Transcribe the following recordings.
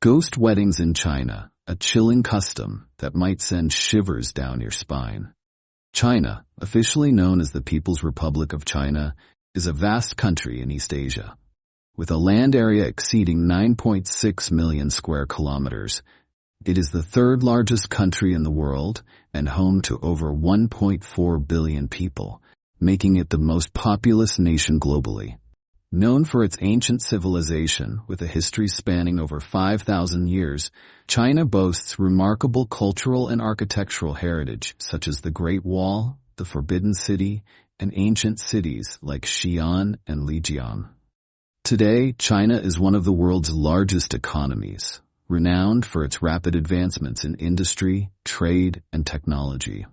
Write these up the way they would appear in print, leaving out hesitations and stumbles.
Ghost weddings in China, a chilling custom that might send shivers down your spine. China, officially known as the People's Republic of China, is a vast country in East Asia. With a land area exceeding 9.6 million square kilometers, it is the third largest country in the world and home to over 1.4 billion people, making it the most populous nation globally. Known for its ancient civilization with a history spanning over 5,000 years, China boasts remarkable cultural and architectural heritage such as the Great Wall, the Forbidden City, and ancient cities like Xi'an and Lijiang. Today, China is one of the world's largest economies, renowned for its rapid advancements in industry, trade, and technology.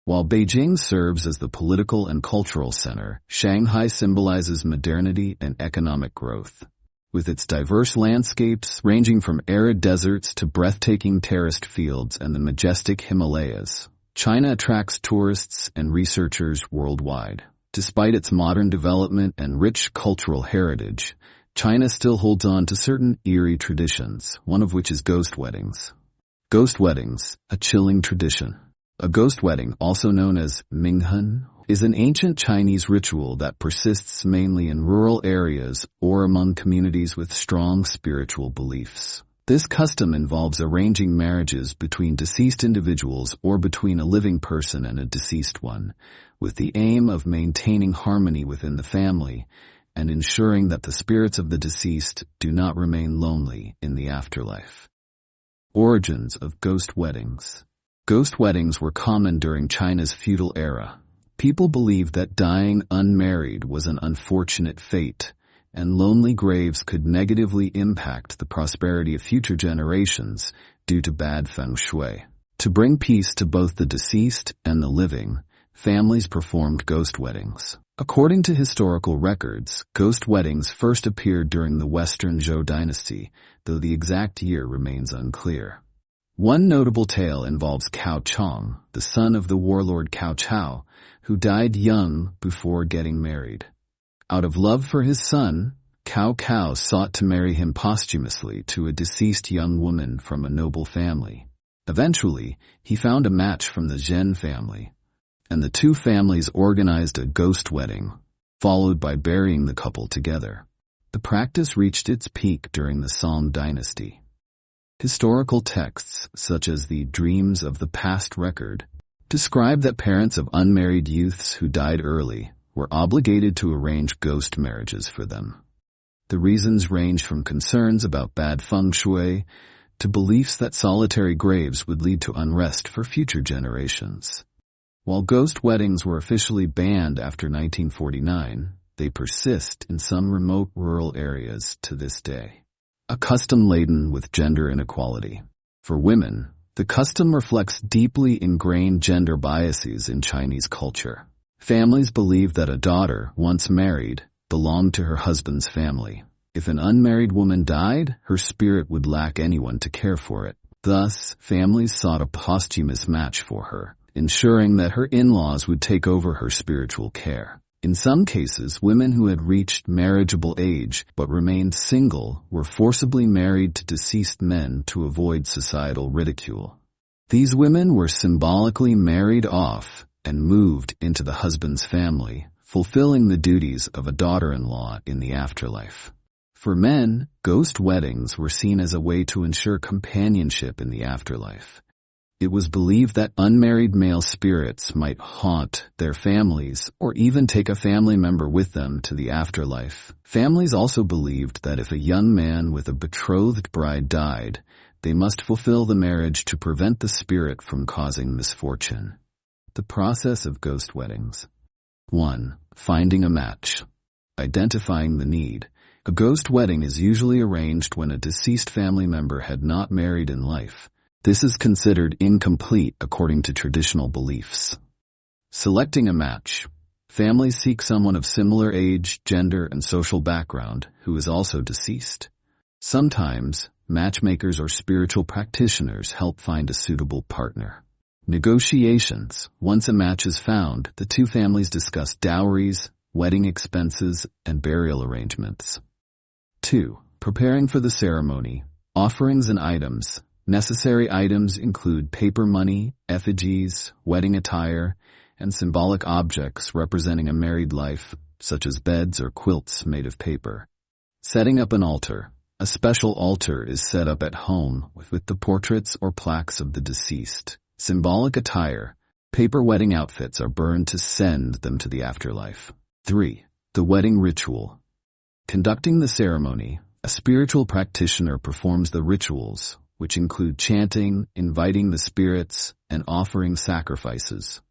While Beijing serves as the political and cultural center, Shanghai symbolizes modernity and economic growth. With its diverse landscapes ranging from arid deserts to breathtaking terraced fields and the majestic Himalayas, China attracts tourists and researchers worldwide. Despite its modern development and rich cultural heritage, China still holds on to certain eerie traditions, one of which is ghost weddings. Ghost weddings, a chilling tradition. A ghost wedding, also known as Minghen, is an ancient Chinese ritual that persists mainly in rural areas or among communities with strong spiritual beliefs. This custom involves arranging marriages between deceased individuals or between a living person and a deceased one, with the aim of maintaining harmony within the family and ensuring that the spirits of the deceased do not remain lonely in the afterlife. Origins of ghost weddings. Ghost weddings were common during China's feudal era. People believed that dying unmarried was an unfortunate fate, and lonely graves could negatively impact the prosperity of future generations due to bad feng shui. To bring peace to both the deceased and the living, families performed ghost weddings. According to historical records, ghost weddings first appeared during the Western Zhou dynasty, though the exact year remains unclear. One notable tale involves Cao Chong, the son of the warlord Cao Cao, who died young before getting married. Out of love for his son, Cao Cao sought to marry him posthumously to a deceased young woman from a noble family. Eventually, he found a match from the Zhen family, and the two families organized a ghost wedding, followed by burying the couple together. The practice reached its peak during the Song dynasty. Historical texts, such as the Dreams of the Past record, describe that parents of unmarried youths who died early were obligated to arrange ghost marriages for them. The reasons range from concerns about bad feng shui to beliefs that solitary graves would lead to unrest for future generations. While ghost weddings were officially banned after 1949, they persist in some remote rural areas to this day. A custom laden with gender inequality. For women, the custom reflects deeply ingrained gender biases in Chinese culture. Families believe that a daughter, once married, belonged to her husband's family. If an unmarried woman died, her spirit would lack anyone to care for it. Thus, families sought a posthumous match for her, ensuring that her in-laws would take over her spiritual care. In some cases, women who had reached marriageable age but remained single were forcibly married to deceased men to avoid societal ridicule. These women were symbolically married off and moved into the husband's family, fulfilling the duties of a daughter-in-law in the afterlife. For men, ghost weddings were seen as a way to ensure companionship in the afterlife. It was believed that unmarried male spirits might haunt their families or even take a family member with them to the afterlife. Families also believed that if a young man with a betrothed bride died, they must fulfill the marriage to prevent the spirit from causing misfortune. The process of ghost weddings. 1. Finding a match. Identifying the need. A ghost wedding is usually arranged when a deceased family member had not married in life. This is considered incomplete according to traditional beliefs. Selecting a match. Families seek someone of similar age, gender, and social background who is also deceased. Sometimes, matchmakers or spiritual practitioners help find a suitable partner. Negotiations. Once a match is found, the two families discuss dowries, wedding expenses, and burial arrangements. 2. Preparing for the ceremony. Offerings and items. Necessary items include paper money, effigies, wedding attire, and symbolic objects representing a married life, such as beds or quilts made of paper. Setting up an altar. A special altar is set up at home with the portraits or plaques of the deceased. Symbolic attire. Paper wedding outfits are burned to send them to the afterlife. 3. The wedding ritual. Conducting the ceremony, a spiritual practitioner performs the rituals, which include chanting, inviting the spirits, and offering sacrifices.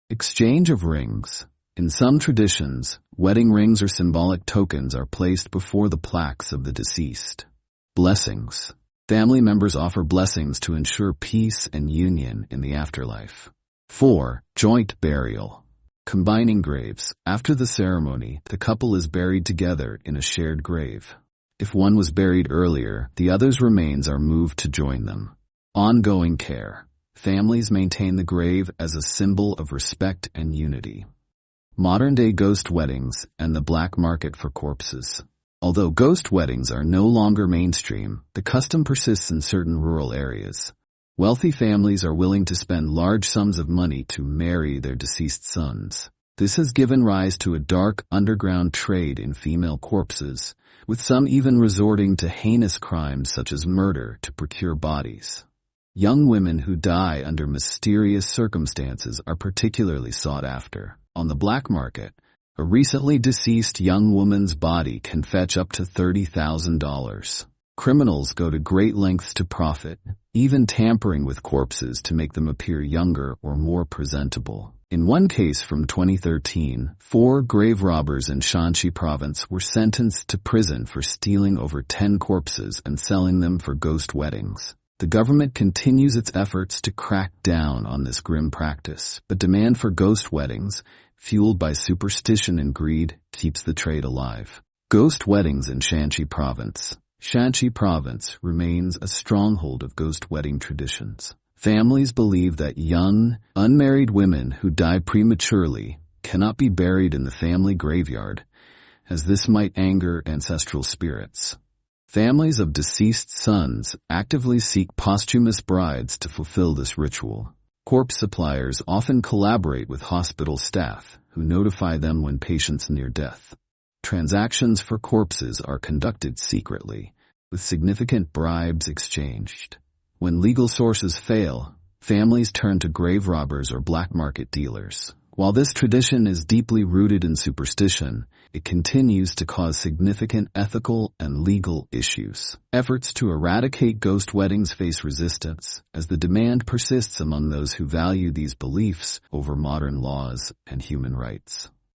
Exchange of rings. In some traditions, wedding rings or symbolic tokens are placed before the plaques of the deceased. Blessings. Family members offer blessings to ensure peace and union in the afterlife. 4. Joint burial. Combining graves. After the ceremony, the couple is buried together in a shared grave. If one was buried earlier, the other's remains are moved to join them. Ongoing care. Families maintain the grave as a symbol of respect and unity. Modern-day ghost weddings and the black market for corpses. Although ghost weddings are no longer mainstream, the custom persists in certain rural areas. Wealthy families are willing to spend large sums of money to marry their deceased sons. This has given rise to a dark underground trade in female corpses, with some even resorting to heinous crimes such as murder to procure bodies. Young women who die under mysterious circumstances are particularly sought after. On the black market, a recently deceased young woman's body can fetch up to $30,000. Criminals go to great lengths to profit, even tampering with corpses to make them appear younger or more presentable. In one case from 2013, 4 grave robbers in Shanxi province were sentenced to prison for stealing over 10 corpses and selling them for ghost weddings. The government continues its efforts to crack down on this grim practice, but demand for ghost weddings, fueled by superstition and greed, keeps the trade alive. Ghost weddings in Shanxi province. Shanxi province remains a stronghold of ghost wedding traditions. Families believe that young, unmarried women who die prematurely cannot be buried in the family graveyard, as this might anger ancestral spirits. Families of deceased sons actively seek posthumous brides to fulfill this ritual. Corpse suppliers often collaborate with hospital staff, who notify them when patients near death. Transactions for corpses are conducted secretly, with significant bribes exchanged. When legal sources fail, families turn to grave robbers or black market dealers. While this tradition is deeply rooted in superstition, it continues to cause significant ethical and legal issues. Efforts to eradicate ghost weddings face resistance, as the demand persists among those who value these beliefs over modern laws and human rights.